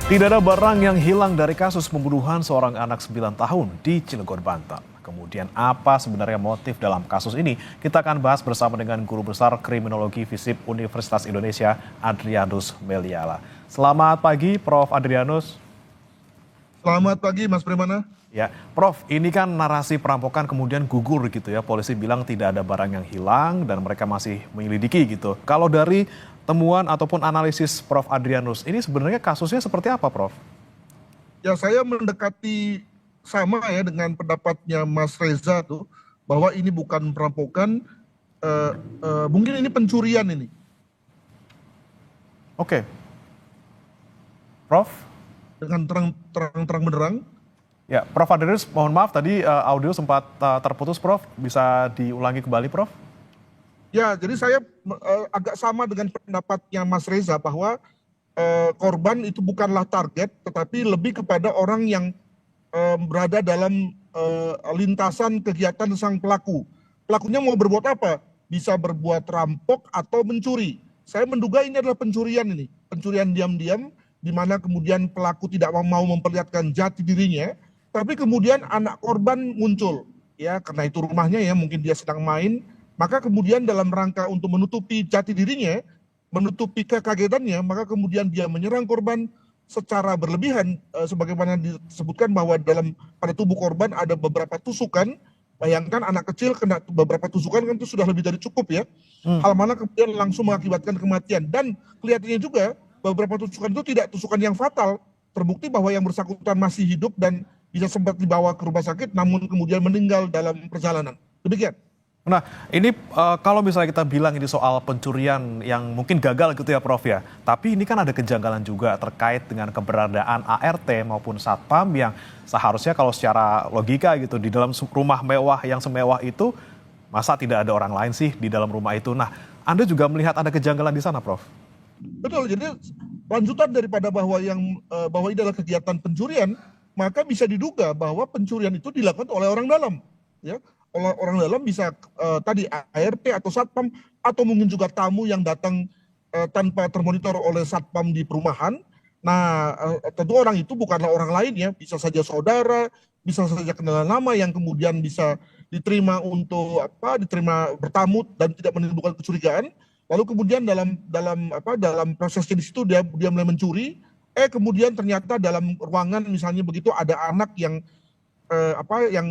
Tidak ada barang yang hilang dari kasus pembunuhan seorang anak 9 tahun di Cilegon, Banten. Kemudian apa sebenarnya motif dalam kasus ini? Kita akan bahas bersama dengan Guru Besar Kriminologi FISIP Universitas Indonesia, Adrianus Meliala. Selamat pagi, Prof. Adrianus. Selamat pagi, Mas Primana. Ya, Prof, ini kan narasi perampokan kemudian gugur gitu ya. Polisi bilang tidak ada barang yang hilang dan mereka masih menyelidiki gitu. Kalau dari temuan ataupun analisis Prof. Adrianus, ini sebenarnya kasusnya seperti apa, Prof? Ya, saya mendekati sama ya dengan pendapatnya Mas Reza tuh, bahwa ini bukan perampokan, mungkin ini pencurian ini. Oke, Prof. Dengan terang benderang. Ya, Prof. Adrianus, mohon maaf tadi audio sempat terputus, Prof. Bisa diulangi kembali, Prof? Ya, jadi saya agak sama dengan pendapatnya Mas Reza bahwa korban itu bukanlah target, tetapi lebih kepada orang yang berada dalam lintasan kegiatan sang pelaku. Pelakunya mau berbuat apa? Bisa berbuat rampok atau mencuri. Saya menduga ini adalah pencurian ini. Pencurian diam-diam, di mana kemudian pelaku tidak mau memperlihatkan jati dirinya, tapi kemudian anak korban muncul. Ya, karena itu rumahnya ya, mungkin dia sedang main, maka kemudian dalam rangka untuk menutupi jati dirinya, menutupi kekagetannya, maka kemudian dia menyerang korban secara berlebihan, sebagaimana disebutkan bahwa pada tubuh korban ada beberapa tusukan. Bayangkan anak kecil kena beberapa tusukan kan itu sudah lebih dari cukup ya. Hal mana kemudian langsung mengakibatkan kematian. Dan kelihatannya juga beberapa tusukan itu tidak tusukan yang fatal. Terbukti bahwa yang bersangkutan masih hidup dan bisa sempat dibawa ke rumah sakit, namun kemudian meninggal dalam perjalanan. Demikian. Nah, ini kalau misalnya kita bilang ini soal pencurian yang mungkin gagal gitu ya, Prof ya. Tapi ini kan ada kejanggalan juga terkait dengan keberadaan ART maupun Satpam yang seharusnya kalau secara logika gitu di dalam rumah mewah yang semewah itu masa tidak ada orang lain sih di dalam rumah itu. Nah, Anda juga melihat ada kejanggalan di sana, Prof? Betul, jadi lanjutan daripada bahwa bahwa ini adalah kegiatan pencurian, maka bisa diduga bahwa pencurian itu dilakukan oleh orang dalam, ya. Oleh orang dalam bisa tadi ART atau Satpam, atau mungkin juga tamu yang datang tanpa termonitor oleh Satpam di perumahan. Nah, tentu orang itu bukanlah orang lain ya, bisa saja saudara, bisa saja kenalan lama yang kemudian bisa diterima bertamu dan tidak menimbulkan kecurigaan. Lalu kemudian dalam prosesnya di situ dia mulai mencuri, kemudian ternyata dalam ruangan misalnya begitu ada anak yang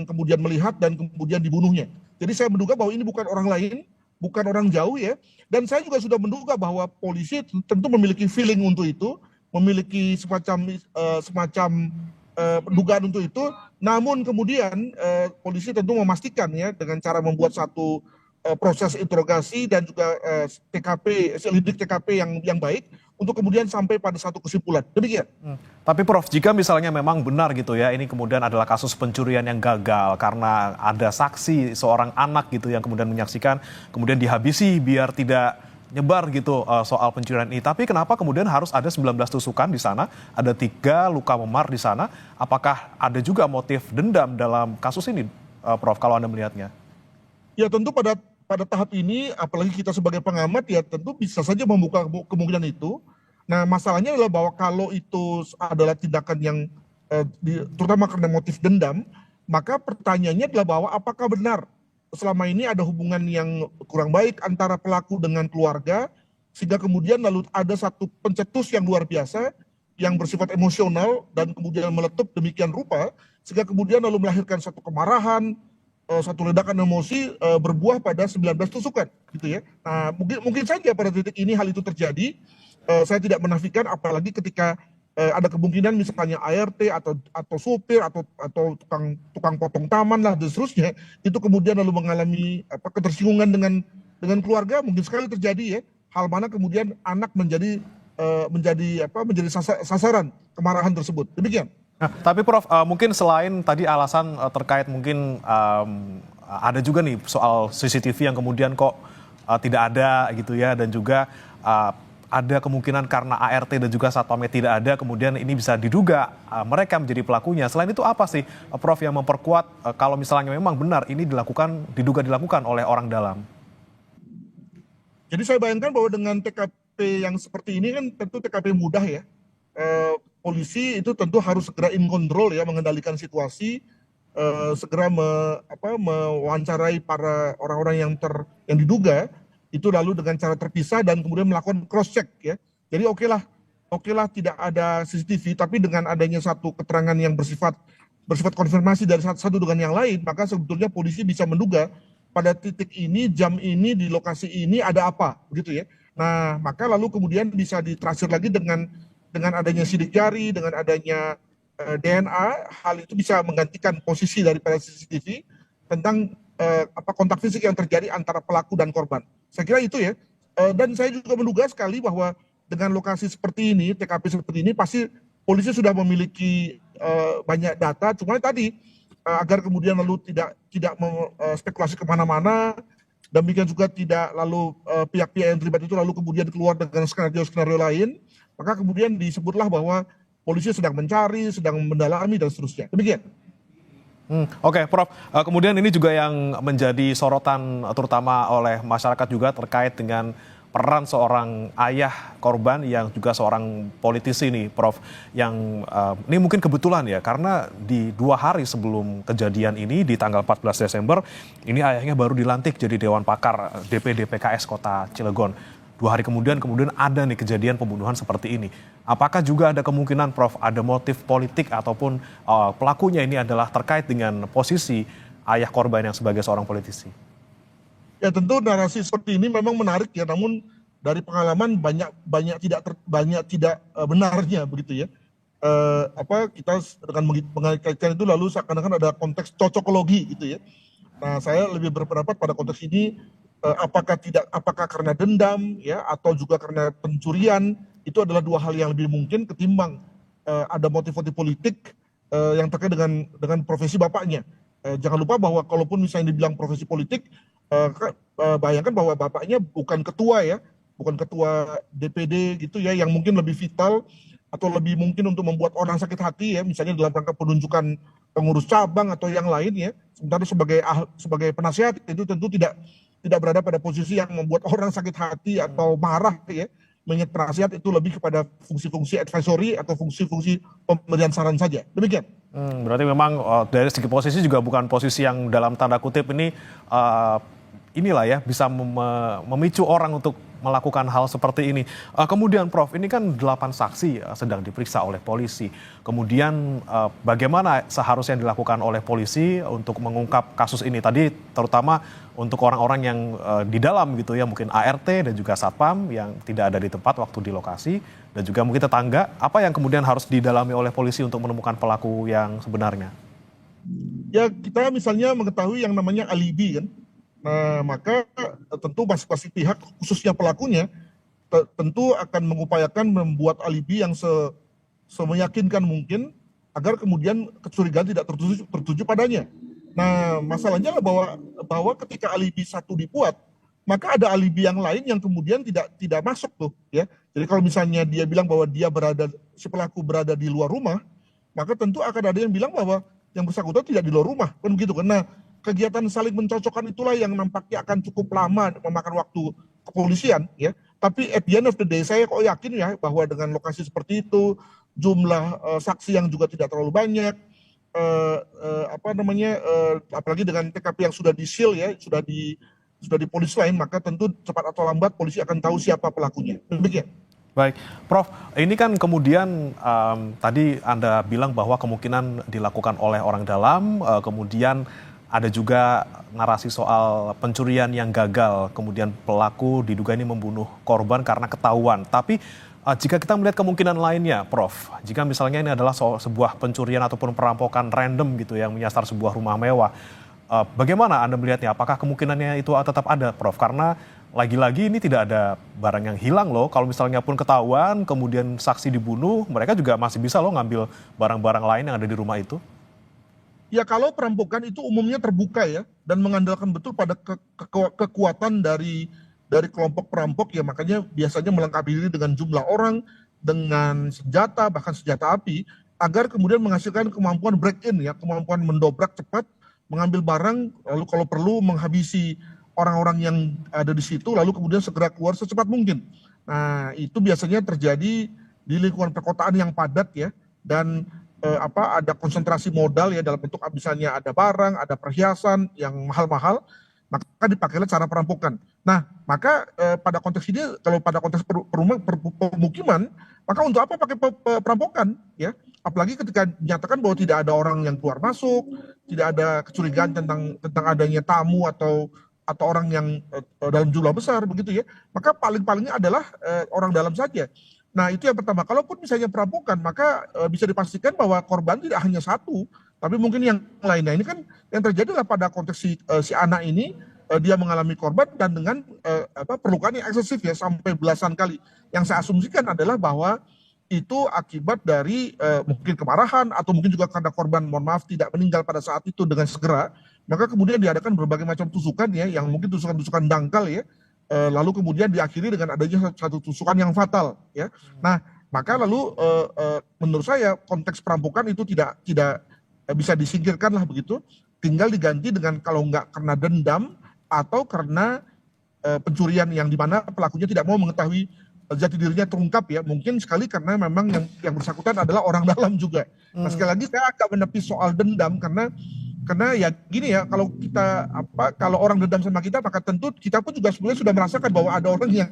kemudian melihat dan kemudian dibunuhnya. Jadi saya menduga bahwa ini bukan orang lain, bukan orang jauh ya. Dan saya juga sudah menduga bahwa polisi tentu memiliki feeling untuk itu, memiliki semacam dugaan untuk itu. Namun kemudian polisi tentu memastikan ya dengan cara membuat satu proses interogasi dan juga selidik TKP yang baik untuk kemudian sampai pada satu kesimpulan. Demikian. Tapi Prof, jika misalnya memang benar gitu ya, ini kemudian adalah kasus pencurian yang gagal karena ada saksi seorang anak gitu yang kemudian menyaksikan, kemudian dihabisi biar tidak nyebar gitu soal pencurian ini. Tapi kenapa kemudian harus ada 19 tusukan di sana, ada 3 luka memar di sana? Apakah ada juga motif dendam dalam kasus ini, Prof, kalau Anda melihatnya? Ya tentu pada tahap ini, apalagi kita sebagai pengamat ya tentu bisa saja membuka kemungkinan itu. Nah, masalahnya adalah bahwa kalau itu adalah tindakan yang terutama karena motif dendam, maka pertanyaannya adalah bahwa apakah benar selama ini ada hubungan yang kurang baik antara pelaku dengan keluarga, sehingga kemudian lalu ada satu pencetus yang luar biasa yang bersifat emosional dan kemudian meletup demikian rupa, sehingga kemudian lalu melahirkan satu kemarahan, satu ledakan emosi berbuah pada 19 tusukan gitu ya. Nah, mungkin saja pada titik ini hal itu terjadi. Saya tidak menafikan, apalagi ketika ada kemungkinan misalnya ART atau supir atau tukang potong taman lah dan seterusnya itu kemudian lalu mengalami ketersinggungan dengan keluarga, mungkin sekali terjadi ya. Hal mana kemudian anak menjadi sasaran kemarahan tersebut. Demikian. Nah, tapi Prof, mungkin selain tadi alasan terkait mungkin ada juga nih soal CCTV yang kemudian kok tidak ada gitu ya, dan juga ada kemungkinan karena ART dan juga Satpamnya tidak ada, kemudian ini bisa diduga mereka menjadi pelakunya. Selain itu apa sih, Prof, yang memperkuat kalau misalnya memang benar ini diduga dilakukan oleh orang dalam? Jadi saya bayangkan bahwa dengan TKP yang seperti ini kan tentu TKP mudah ya. polisi itu tentu harus segera in control ya, mengendalikan situasi, segera mewawancarai para orang-orang yang diduga itu, lalu dengan cara terpisah dan kemudian melakukan cross check ya. Jadi oke lah tidak ada CCTV, tapi dengan adanya satu keterangan yang bersifat konfirmasi dari satu dengan yang lain, maka sebetulnya polisi bisa menduga pada titik ini, jam ini, di lokasi ini ada apa, begitu ya. Nah, maka lalu kemudian bisa ditrasir lagi dengan adanya sidik jari, dengan adanya DNA, hal itu bisa menggantikan posisi daripada CCTV tentang kontak fisik yang terjadi antara pelaku dan korban. Saya kira itu ya. Dan saya juga menduga sekali bahwa dengan lokasi seperti ini, TKP seperti ini, pasti polisi sudah memiliki banyak data. Cuma tadi agar kemudian lalu tidak spekulasi kemana-mana, demikian juga tidak lalu pihak-pihak yang terlibat itu lalu kemudian keluar dengan skenario lain, maka kemudian disebutlah bahwa polisi sedang mencari, sedang mendalami dan seterusnya. Demikian. Oke, Prof. Kemudian ini juga yang menjadi sorotan terutama oleh masyarakat juga terkait dengan peran seorang ayah korban yang juga seorang politisi nih, Prof. Yang ini mungkin kebetulan ya, karena di 2 hari sebelum kejadian ini di tanggal 14 Desember, ini ayahnya baru dilantik jadi Dewan Pakar DPD PKS Kota Cilegon. 2 hari kemudian ada nih kejadian pembunuhan seperti ini. Apakah juga ada kemungkinan, Prof, ada motif politik ataupun pelakunya ini adalah terkait dengan posisi ayah korban yang sebagai seorang politisi? Ya tentu narasi seperti ini memang menarik ya, namun dari pengalaman banyak tidak benarnya begitu ya. Kita dengan mengaitkan itu lalu seakan-akan ada konteks cocokologi gitu ya. Nah, saya lebih berpendapat pada konteks ini apakah karena dendam ya, atau juga karena pencurian, itu adalah 2 hal yang lebih mungkin ketimbang ada motif-motif politik yang terkait dengan profesi bapaknya. Jangan lupa bahwa kalaupun misalnya dibilang profesi politik, bayangkan bahwa bapaknya bukan ketua DPD gitu ya, yang mungkin lebih vital atau lebih mungkin untuk membuat orang sakit hati ya, misalnya dalam rangka penunjukan pengurus cabang atau yang lain ya. Sementara sebagai penasihat itu tentu tidak berada pada posisi yang membuat orang sakit hati atau marah ya. Penasihat itu lebih kepada fungsi-fungsi advisory atau fungsi-fungsi pemberian saran saja. Demikian. Berarti memang dari segi posisi juga bukan posisi yang dalam tanda kutip ini inilah ya, bisa memicu orang untuk melakukan hal seperti ini. Kemudian Prof, ini kan 8 saksi sedang diperiksa oleh polisi. Kemudian bagaimana seharusnya dilakukan oleh polisi untuk mengungkap kasus ini? Tadi terutama untuk orang-orang yang di dalam gitu ya, mungkin ART dan juga Satpam yang tidak ada di tempat waktu di lokasi, dan juga mungkin tetangga, apa yang kemudian harus didalami oleh polisi untuk menemukan pelaku yang sebenarnya? Ya, kita misalnya mengetahui yang namanya alibi kan. Nah, maka tentu masing-masing pihak, khususnya pelakunya, tentu akan mengupayakan membuat alibi yang semeyakinkan mungkin agar kemudian kecurigaan tidak tertuju padanya. Nah, masalahnya adalah bahwa ketika alibi satu dibuat, maka ada alibi yang lain yang kemudian tidak masuk tuh ya. Jadi kalau misalnya dia bilang bahwa si pelaku berada di luar rumah, maka tentu akan ada yang bilang bahwa yang bersangkutan tidak di luar rumah, kan begitu kan. Nah, kegiatan saling mencocokkan itulah yang nampaknya akan cukup lama memakan waktu kepolisian ya. Tapi at the end of the day saya kok yakin ya bahwa dengan lokasi seperti itu, jumlah saksi yang juga tidak terlalu banyak, apalagi dengan TKP yang sudah di-seal ya, sudah di polis lain, maka tentu cepat atau lambat polisi akan tahu siapa pelakunya. Demikian. Baik, Prof, ini kan kemudian tadi Anda bilang bahwa kemungkinan dilakukan oleh orang dalam, kemudian ada juga narasi soal pencurian yang gagal, kemudian pelaku diduga ini membunuh korban karena ketahuan. Tapi jika kita melihat kemungkinan lainnya, Prof, jika misalnya ini adalah sebuah pencurian ataupun perampokan random gitu yang menyasar sebuah rumah mewah, bagaimana Anda melihatnya? Apakah kemungkinannya itu tetap ada, Prof? Karena lagi-lagi ini tidak ada barang yang hilang loh. Kalau misalnya pun ketahuan, kemudian saksi dibunuh, mereka juga masih bisa loh ngambil barang-barang lain yang ada di rumah itu. Ya, kalau perampokan itu umumnya terbuka ya, dan mengandalkan betul pada kekuatan dari kelompok perampok ya, makanya biasanya melengkapi diri dengan jumlah orang, dengan senjata, bahkan senjata api, agar kemudian menghasilkan kemampuan break in ya, kemampuan mendobrak cepat, mengambil barang, lalu kalau perlu menghabisi orang-orang yang ada di situ, lalu kemudian segera keluar secepat mungkin. Nah, itu biasanya terjadi di lingkungan perkotaan yang padat ya, dan ada konsentrasi modal ya dalam bentuk misalnya ada barang, ada perhiasan yang mahal-mahal, maka dipakailah cara perampokan. Nah, maka pada konteks ini, kalau pada konteks pemukiman, maka untuk apa pakai perampokan ya? Apalagi ketika dinyatakan bahwa tidak ada orang yang keluar masuk, tidak ada kecurigaan tentang adanya tamu atau orang yang dalam jumlah besar begitu ya, maka paling-palingnya adalah orang dalam saja. Nah, itu yang pertama. Kalaupun misalnya perampokan, maka bisa dipastikan bahwa korban tidak hanya satu, tapi mungkin yang lainnya. Ini kan yang terjadi adalah pada konteks si anak ini, dia mengalami korban dan dengan perlukaan yang eksesif ya, sampai belasan kali. Yang saya asumsikan adalah bahwa itu akibat dari mungkin kemarahan atau mungkin juga karena korban, mohon maaf, tidak meninggal pada saat itu dengan segera, maka kemudian diadakan berbagai macam tusukan ya, yang mungkin tusukan-tusukan dangkal ya, lalu kemudian diakhiri dengan adanya satu tusukan yang fatal ya. Nah, maka lalu menurut saya konteks perampokan itu tidak bisa disingkirkan lah begitu, tinggal diganti dengan kalau nggak karena dendam atau karena pencurian yang dimana pelakunya tidak mau mengetahui jati dirinya terungkap ya, mungkin sekali karena memang yang bersangkutan adalah orang dalam juga. Nah, sekali lagi saya agak menepis soal dendam karena ya gini ya, kalau orang dendam sama kita, maka tentu kita pun juga sebenarnya sudah merasakan bahwa ada orang yang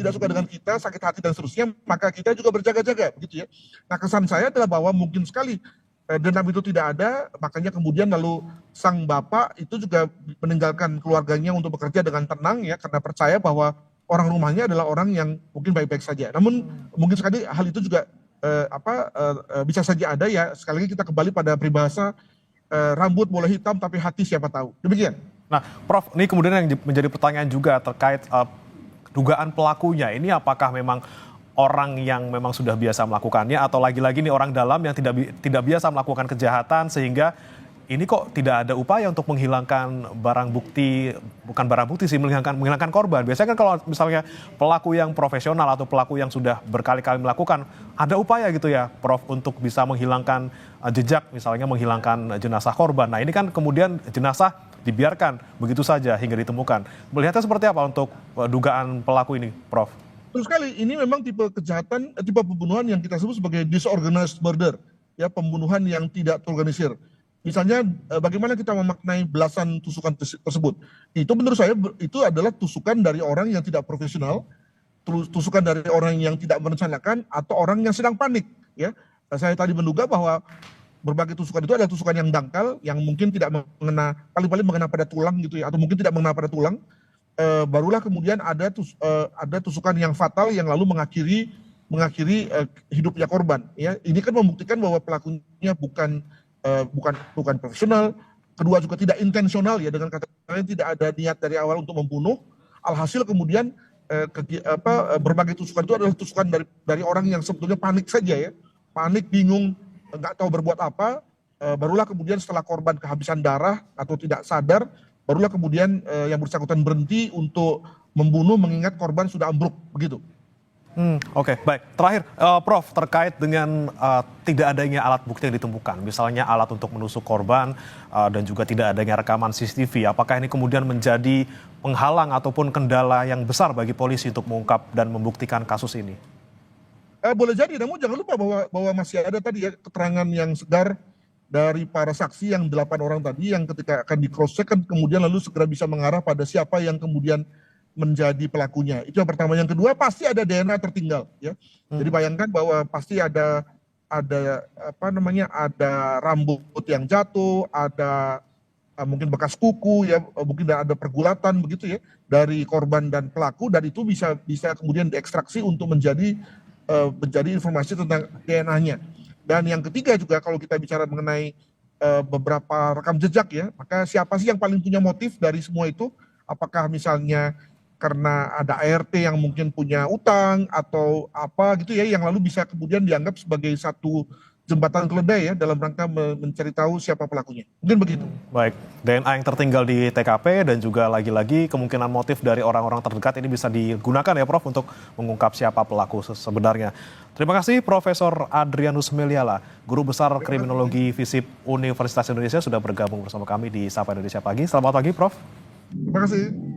tidak suka dengan kita, sakit hati dan seterusnya, maka kita juga berjaga-jaga begitu ya. Nah, kesan saya adalah bahwa mungkin sekali dendam itu tidak ada, makanya kemudian lalu sang bapak itu juga meninggalkan keluarganya untuk bekerja dengan tenang ya, karena percaya bahwa orang rumahnya adalah orang yang mungkin baik-baik saja. Namun mungkin sekali hal itu juga bisa saja ada ya. Sekali lagi kita kembali pada peribahasa rambut boleh hitam tapi hati siapa tahu. Demikian. Nah, Prof, ini kemudian yang menjadi pertanyaan juga terkait dugaan pelakunya. Ini apakah memang orang yang memang sudah biasa melakukannya atau lagi-lagi nih orang dalam yang tidak biasa melakukan kejahatan sehingga ini kok tidak ada upaya untuk menghilangkan barang bukti, bukan barang bukti sih, menghilangkan korban. Biasanya kan kalau misalnya pelaku yang profesional atau pelaku yang sudah berkali-kali melakukan, ada upaya gitu ya, Prof, untuk bisa menghilangkan jejak, misalnya menghilangkan jenazah korban. Nah, ini kan kemudian jenazah dibiarkan begitu saja hingga ditemukan. Melihatnya seperti apa untuk dugaan pelaku ini, Prof? Terus sekali, ini memang tipe kejahatan, tipe pembunuhan yang kita sebut sebagai disorganized murder, ya, pembunuhan yang tidak terorganisir. Misalnya bagaimana kita memaknai belasan tusukan tersebut. Itu menurut saya itu adalah tusukan dari orang yang tidak profesional, tusukan dari orang yang tidak merencanakan, atau orang yang sedang panik. Ya, saya tadi menduga bahwa berbagai tusukan itu adalah tusukan yang dangkal, yang mungkin tidak mengena, paling-paling mengena pada tulang gitu ya, atau mungkin tidak mengena pada tulang. Barulah kemudian ada tusukan yang fatal yang lalu mengakhiri hidupnya korban. Ya, ini kan membuktikan bahwa pelakunya bukan profesional, kedua juga tidak intensional ya, dengan kata lain tidak ada niat dari awal untuk membunuh. Alhasil kemudian berbagai tusukan itu adalah tusukan dari orang yang sebetulnya panik saja ya, panik, bingung, nggak tahu berbuat apa. Barulah kemudian setelah korban kehabisan darah atau tidak sadar, barulah kemudian yang bersangkutan berhenti untuk membunuh mengingat korban sudah ambruk begitu. Oke, baik. Terakhir, Prof, terkait dengan tidak adanya alat bukti yang ditemukan, misalnya alat untuk menusuk korban dan juga tidak adanya rekaman CCTV, apakah ini kemudian menjadi penghalang ataupun kendala yang besar bagi polisi untuk mengungkap dan membuktikan kasus ini? Boleh jadi, namun jangan lupa bahwa masih ada tadi ya keterangan yang segar dari para saksi yang 8 orang tadi, yang ketika akan di cross check kan kemudian lalu segera bisa mengarah pada siapa yang kemudian menjadi pelakunya. Itu yang pertama. Yang kedua, pasti ada DNA tertinggal ya. Jadi bayangkan bahwa pasti ada rambut yang jatuh, ada mungkin bekas kuku ya, mungkin ada pergulatan begitu ya dari korban dan pelaku, dan itu bisa kemudian diekstraksi untuk menjadi informasi tentang DNA-nya. Dan yang ketiga juga, kalau kita bicara mengenai beberapa rekam jejak ya, maka siapa sih yang paling punya motif dari semua itu? Apakah misalnya karena ada ART yang mungkin punya utang atau apa gitu ya, yang lalu bisa kemudian dianggap sebagai satu jembatan keledai ya dalam rangka mencari tahu siapa pelakunya. Mungkin begitu. Baik, DNA yang tertinggal di TKP dan juga lagi-lagi kemungkinan motif dari orang-orang terdekat ini bisa digunakan ya, Prof, untuk mengungkap siapa pelaku sebenarnya. Terima kasih Profesor Adrianus Meliala, Guru Besar Kriminologi FISIP Universitas Indonesia, sudah bergabung bersama kami di Sapa Indonesia Pagi. Selamat pagi, Prof. Terima kasih.